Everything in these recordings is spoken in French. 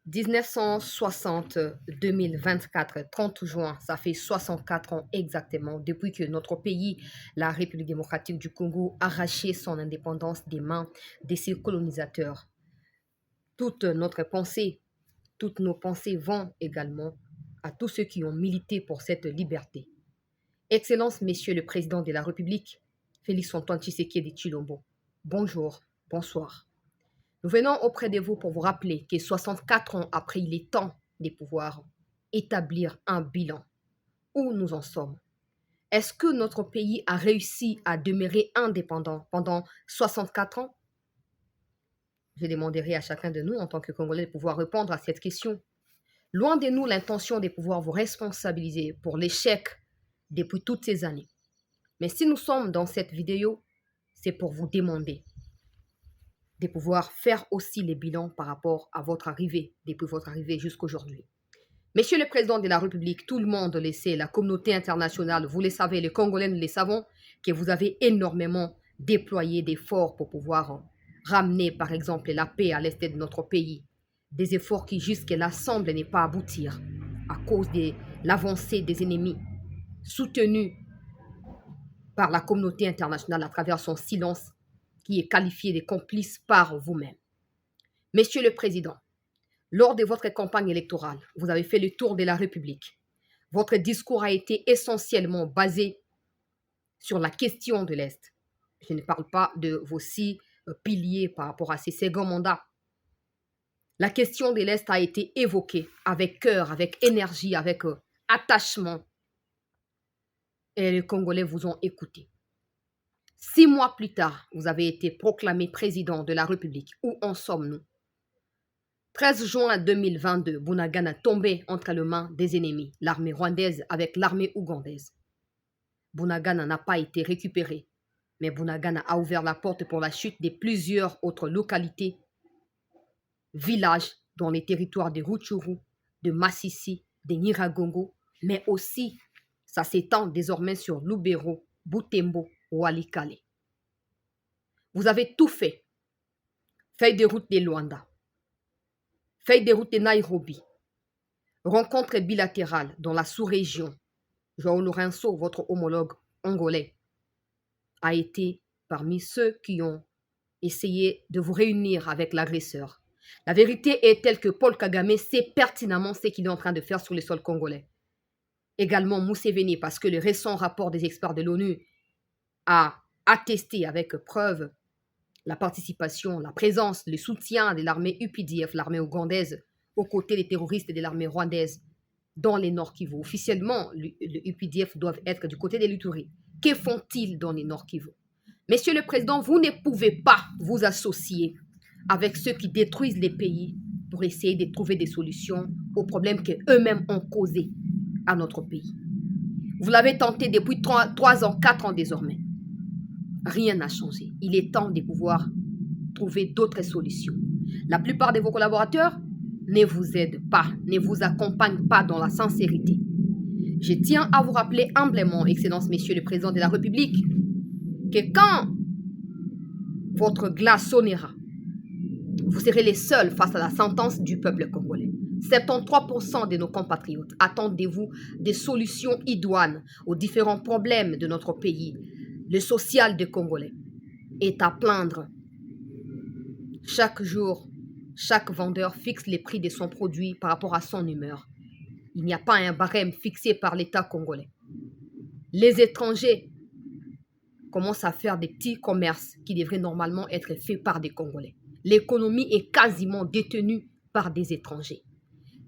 1960-2024, 30 juin, ça fait 64 ans exactement depuis que notre pays, la République démocratique du Congo, a arraché son indépendance des mains de ses colonisateurs. Toute notre pensée, toutes nos pensées vont également à tous ceux qui ont milité pour cette liberté. Excellence, Messieurs le Président de la République, Félix-Antoine Tshisekedi Tshilombo, bonjour, bonsoir. Nous venons auprès de vous pour vous rappeler que 64 ans après, il est temps de pouvoir établir un bilan. Où nous en sommes? Est-ce que notre pays a réussi à demeurer indépendant pendant 64 ans? Je demanderai à chacun de nous, en tant que Congolais, de pouvoir répondre à cette question. Loin de nous l'intention de pouvoir vous responsabiliser pour l'échec depuis toutes ces années. Mais si nous sommes dans cette vidéo, c'est pour vous demander de pouvoir faire aussi les bilans par rapport à votre arrivée, depuis votre arrivée jusqu'aujourd'hui. Monsieur le Président de la République, tout le monde le sait, la communauté internationale, vous le savez, les Congolais, nous le savons, que vous avez énormément déployé d'efforts pour pouvoir ramener, par exemple, la paix à l'est de notre pays. Des efforts qui jusque-là semblent ne pas aboutir à cause de l'avancée des ennemis, soutenus par la communauté internationale à travers son silence qui est qualifié de complice par vous-même. Monsieur le Président, lors de votre campagne électorale, vous avez fait le tour de la République. Votre discours a été essentiellement basé sur la question de l'Est. Je ne parle pas de vos 6 piliers par rapport à ces seconds mandats. La question de l'Est a été évoquée avec cœur, avec énergie, avec attachement. Et les Congolais vous ont écouté. 6 mois plus tard, vous avez été proclamé président de la République. Où en sommes-nous? 13 juin 2022, Bunagana tombé entre les mains des ennemis, l'armée rwandaise avec l'armée ougandaise. Bunagana n'a pas été récupéré, mais Bunagana a ouvert la porte pour la chute de plusieurs autres localités, villages dans les territoires de Rutshuru, de Massissi, de Nyiragongo, mais aussi ça s'étend désormais sur Lubero, Butembo, Walikale. Vous avez tout fait. Feuille de route de Luanda, feuille de route de Nairobi, rencontre bilatérale dans la sous-région. João Lourenço, votre homologue angolais, a été parmi ceux qui ont essayé de vous réunir avec l'agresseur. La vérité est telle que Paul Kagame sait pertinemment ce qu'il est en train de faire sur le sol congolais. Également Museveni, parce que le récent rapport des experts de l'ONU a attesté avec preuve la participation, la présence, le soutien de l'armée UPDF, l'armée ougandaise, aux côtés des terroristes de l'armée rwandaise dans les Nord Kivu. Officiellement, le UPDF doivent être du côté des Luturi. Que font-ils dans les Nord Kivu? Monsieur le Président, vous ne pouvez pas vous associer avec ceux qui détruisent les pays pour essayer de trouver des solutions aux problèmes qu'eux-mêmes ont causés à notre pays. Vous l'avez tenté depuis 3 ans, 4 ans désormais. Rien n'a changé. Il est temps de pouvoir trouver d'autres solutions. La plupart de vos collaborateurs ne vous aident pas, ne vous accompagnent pas dans la sincérité. Je tiens à vous rappeler humblement, Excellence, Monsieur le Président de la République, que quand votre glace sonnera, vous serez les seuls face à la sentence du peuple congolais. 73% de nos compatriotes attendent de vous des solutions idoines aux différents problèmes de notre pays. Le social des Congolais est à plaindre. Chaque jour, chaque vendeur fixe les prix de son produit par rapport à son humeur. Il n'y a pas un barème fixé par l'État congolais. Les étrangers commencent à faire des petits commerces qui devraient normalement être faits par des Congolais. L'économie est quasiment détenue par des étrangers.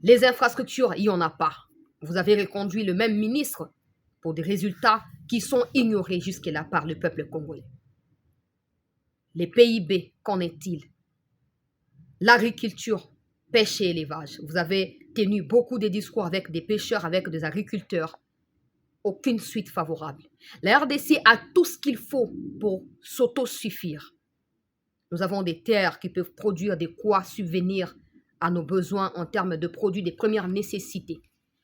Les infrastructures, il n'y en a pas. Vous avez reconduit le même ministre pour des résultats qui sont ignorés jusque-là par le peuple congolais. Les PIB, qu'en est-il? L'agriculture, pêche et élevage. Vous avez tenu beaucoup de discours avec des pêcheurs, avec des agriculteurs. Aucune suite favorable. La RDC a tout ce qu'il faut pour s'autosuffire. Nous avons des terres qui peuvent produire de quoi subvenir à nos besoins en termes de produits de première nécessité.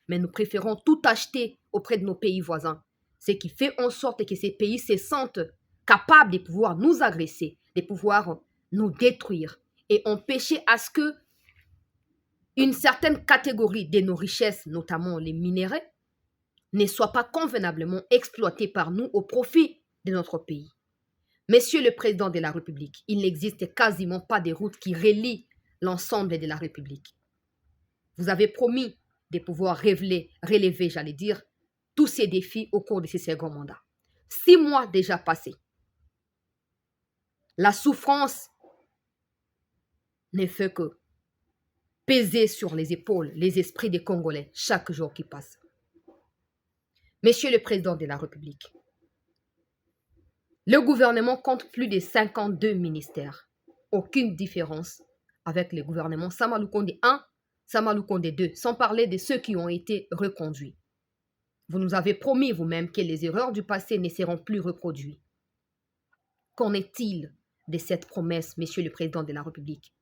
Mais nous préférons tout acheter auprès de nos pays voisins. Ce qui fait en sorte que ces pays se sentent capables de pouvoir nous agresser, de pouvoir nous détruire et empêcher à ce que une certaine catégorie de nos richesses, notamment les minéraux, ne soit pas convenablement exploitée par nous au profit de notre pays. Monsieur le Président de la République, il n'existe quasiment pas de routes qui relient l'ensemble de la République. Vous avez promis de pouvoir relever, j'allais dire, tous ces défis au cours de ces seconds mandats. 6 mois déjà passés. La souffrance ne fait que peser sur les épaules, les esprits des Congolais chaque jour qui passe. Monsieur le Président de la République, le gouvernement compte plus de 52 ministères. Aucune différence avec le gouvernement Sama Lukonde 1, Sama Lukonde 2, sans parler de ceux qui ont été reconduits. Vous nous avez promis vous-même que les erreurs du passé ne seront plus reproduites. Qu'en est-il de cette promesse, Monsieur le Président de la République?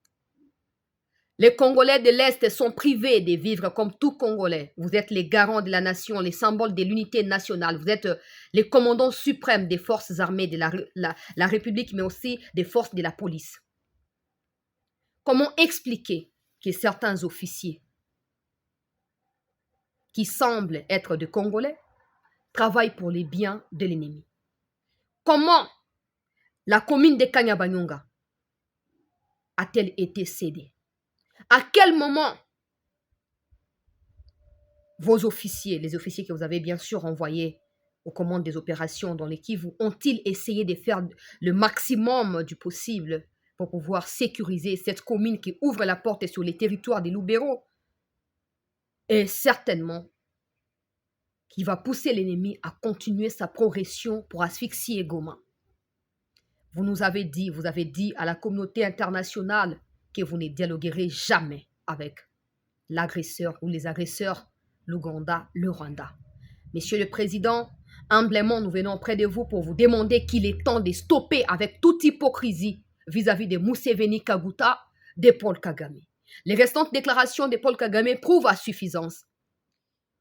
Les Congolais de l'Est sont privés de vivre comme tout Congolais. Vous êtes les garants de la nation, les symboles de l'unité nationale. Vous êtes les commandants suprêmes des forces armées de la République, mais aussi des forces de la police. Comment expliquer que certains officiers qui semblent être des Congolais travaillent pour les biens de l'ennemi? Comment la commune de Kanyabanyonga a-t-elle été cédée? À quel moment vos officiers, les officiers que vous avez bien sûr envoyés aux commandes des opérations dans les Kivu, ont-ils essayé de faire le maximum du possible pour pouvoir sécuriser cette commune qui ouvre la porte sur les territoires des Lubero? Et certainement qui va pousser l'ennemi à continuer sa progression pour asphyxier Goma. Vous avez dit à la communauté internationale que vous ne dialoguerez jamais avec l'agresseur ou les agresseurs, l'Ouganda, le Rwanda. Monsieur le Président, humblement, nous venons près de vous pour vous demander qu'il est temps de stopper avec toute hypocrisie vis-à-vis de Museveni Kaguta, de Paul Kagame. Les restantes déclarations de Paul Kagame prouvent à suffisance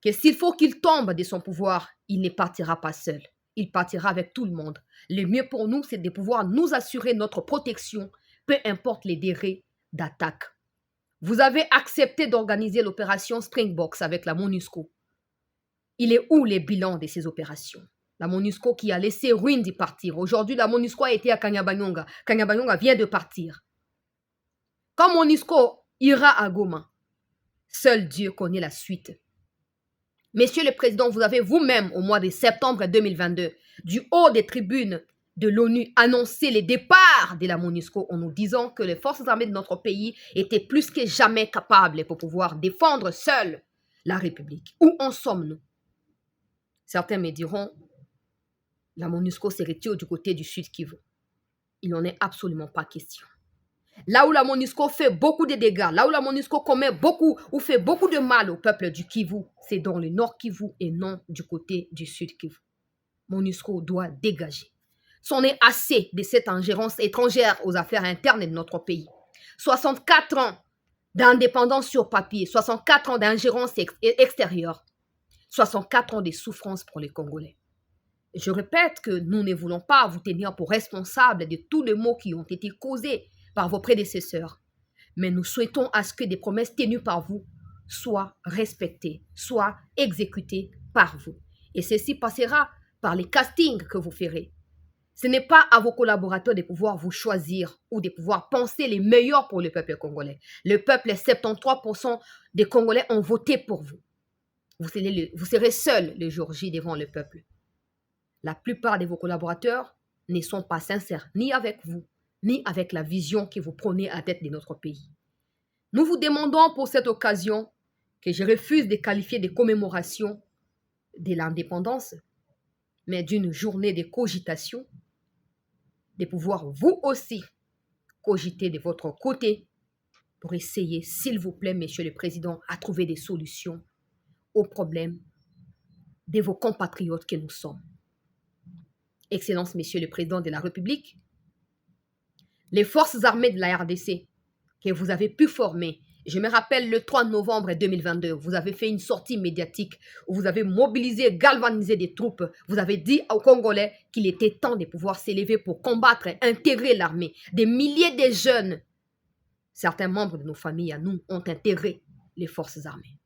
que s'il faut qu'il tombe de son pouvoir, il ne partira pas seul. Il partira avec tout le monde. Le mieux pour nous, c'est de pouvoir nous assurer notre protection, peu importe les délais d'attaque. Vous avez accepté d'organiser l'opération Springboks avec la MONUSCO. Il est où les bilans de ces opérations? La MONUSCO qui a laissé Rwindi partir. Aujourd'hui, la MONUSCO a été à Kanyabanyonga. Kanyabanyonga vient de partir. Quand MONUSCO ira à Goma, seul Dieu connaît la suite. Monsieur le Président, vous avez vous-même, au mois de septembre 2022, du haut des tribunes de l'ONU, annoncé le départ de la MONUSCO en nous disant que les forces armées de notre pays étaient plus que jamais capables pour pouvoir défendre seules la République. Où en sommes-nous? Certains me diront, la MONUSCO se retire du côté du Sud Kivu. Il n'en est absolument pas question. Là où la MONUSCO fait beaucoup de dégâts, là où la MONUSCO commet beaucoup ou fait beaucoup de mal au peuple du Kivu, c'est dans le Nord Kivu et non du côté du Sud Kivu. MONUSCO doit dégager. C'en est assez de cette ingérence étrangère aux affaires internes de notre pays. 64 ans d'indépendance sur papier, 64 ans d'ingérence extérieure, 64 ans de souffrance pour les Congolais. Je répète que nous ne voulons pas vous tenir pour responsable de tous les maux qui ont été causés par vos prédécesseurs. Mais nous souhaitons à ce que des promesses tenues par vous soient respectées, soient exécutées par vous. Et ceci passera par les castings que vous ferez. Ce n'est pas à vos collaborateurs de pouvoir vous choisir ou de pouvoir penser les meilleurs pour le peuple congolais. Le peuple, 73% des Congolais ont voté pour vous. Vous serez seul le jour J devant le peuple. La plupart de vos collaborateurs ne sont pas sincères ni avec vous, ni avec la vision que vous prenez à tête de notre pays. Nous vous demandons pour cette occasion que je refuse de qualifier de commémoration de l'indépendance, mais d'une journée de cogitation, de pouvoir vous aussi cogiter de votre côté pour essayer, s'il vous plaît, Monsieur le Président, à trouver des solutions aux problèmes de vos compatriotes que nous sommes. Excellence, Monsieur le Président de la République, les forces armées de la RDC que vous avez pu former, je me rappelle le 3 novembre 2022, vous avez fait une sortie médiatique où vous avez mobilisé, galvanisé des troupes. Vous avez dit aux Congolais qu'il était temps de pouvoir s'élever pour combattre, intégrer l'armée. Des milliers de jeunes, certains membres de nos familles à nous, ont intégré les forces armées.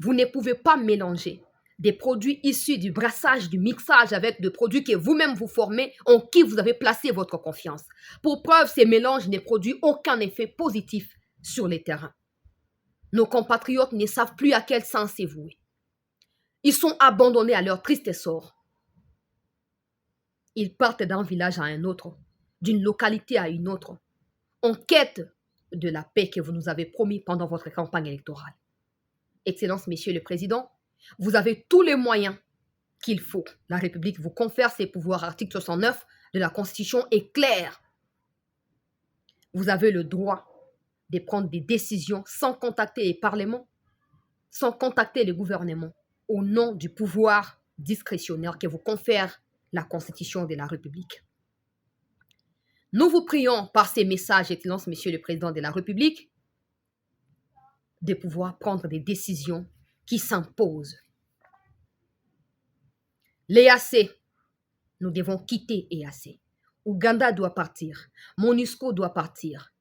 Vous ne pouvez pas mélanger des produits issus du brassage, du mixage avec des produits que vous-même vous formez, en qui vous avez placé votre confiance. Pour preuve, ces mélanges ne produisent aucun effet positif sur les terrains. Nos compatriotes ne savent plus à quel sens c'est voué. Ils sont abandonnés à leur triste sort. Ils partent d'un village à un autre, d'une localité à une autre, en quête de la paix que vous nous avez promis pendant votre campagne électorale. Excellence, Monsieur le Président, vous avez tous les moyens qu'il faut. La République vous confère ses pouvoirs. Article 69 de la Constitution est clair. Vous avez le droit de prendre des décisions sans contacter les parlements, sans contacter le gouvernement, au nom du pouvoir discrétionnaire que vous confère la Constitution de la République. Nous vous prions par ces messages, Excellence, Monsieur le Président de la République, de pouvoir prendre des décisions qui s'imposent. L'EAC, nous devons quitter EAC. Ouganda doit partir. MONUSCO doit partir.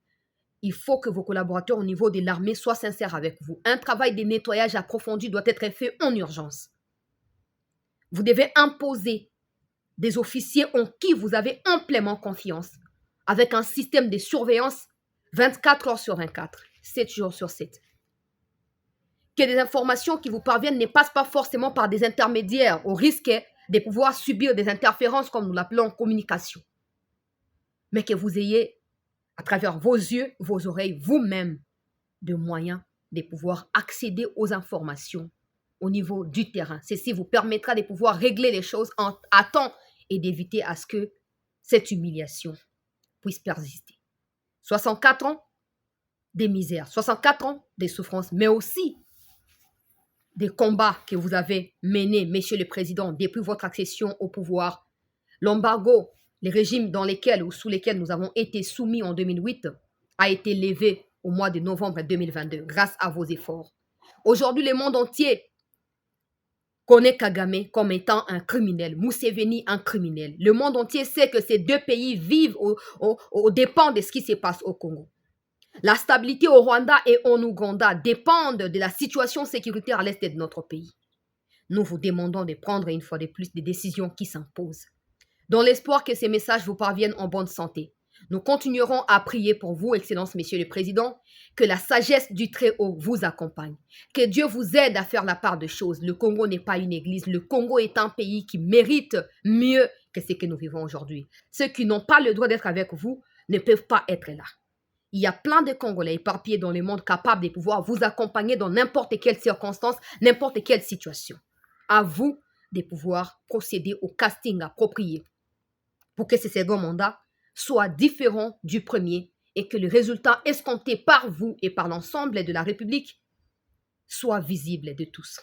Il faut que vos collaborateurs au niveau de l'armée soient sincères avec vous. Un travail de nettoyage approfondi doit être fait en urgence. Vous devez imposer des officiers en qui vous avez amplement confiance, avec un système de surveillance 24 heures sur 24, 7 jours sur 7. Que des informations qui vous parviennent ne passent pas forcément par des intermédiaires, au risque de pouvoir subir des interférences, comme nous l'appelons, communication. Mais que vous ayez, à travers vos yeux, vos oreilles, vous-même, de moyens de pouvoir accéder aux informations au niveau du terrain. Ceci vous permettra de pouvoir régler les choses à temps et d'éviter à ce que cette humiliation puisse persister. 64 ans des misères, 64 ans des souffrances, mais aussi des combats que vous avez menés, Monsieur le Président, depuis votre accession au pouvoir. L'embargo, les régimes dans lesquels ou sous lesquels nous avons été soumis en 2008, a été levé au mois de novembre 2022 grâce à vos efforts. Aujourd'hui, le monde entier connaît Kagame comme étant un criminel, Museveni un criminel. Le monde entier sait que ces deux pays vivent aux dépens de ce qui se passe au Congo. La stabilité au Rwanda et en Ouganda dépendent de la situation sécuritaire à l'est de notre pays. Nous vous demandons de prendre une fois de plus des décisions qui s'imposent. Dans l'espoir que ces messages vous parviennent en bonne santé, nous continuerons à prier pour vous, Excellence, Monsieur le Président, que la sagesse du Très-Haut vous accompagne, que Dieu vous aide à faire la part des choses. Le Congo n'est pas une église, le Congo est un pays qui mérite mieux que ce que nous vivons aujourd'hui. Ceux qui n'ont pas le droit d'être avec vous ne peuvent pas être là. Il y a plein de Congolais éparpillés dans le monde capables de pouvoir vous accompagner dans n'importe quelle circonstance, n'importe quelle situation. À vous de pouvoir procéder au casting approprié pour que ce second mandat soit différent du premier et que le résultat escompté par vous et par l'ensemble de la République soit visible de tous.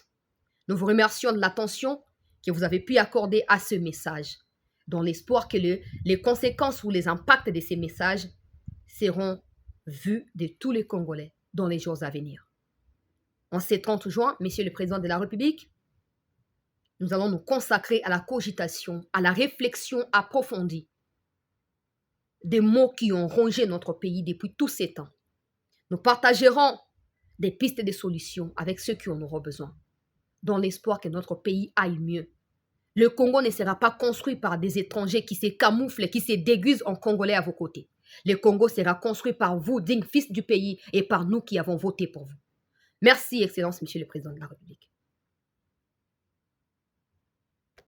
Nous vous remercions de l'attention que vous avez pu accorder à ce message, dans l'espoir que les conséquences ou les impacts de ces messages seront vus de tous les Congolais dans les jours à venir. En ce 30 juin, Monsieur le Président de la République, nous allons nous consacrer à la cogitation, à la réflexion approfondie des maux qui ont rongé notre pays depuis tous ces temps. Nous partagerons des pistes de solutions avec ceux qui en auront besoin, dans l'espoir que notre pays aille mieux. Le Congo ne sera pas construit par des étrangers qui se camouflent et qui se déguisent en Congolais à vos côtés. Le Congo sera construit par vous, dignes fils du pays, et par nous qui avons voté pour vous. Merci, Excellence, Monsieur le Président de la République.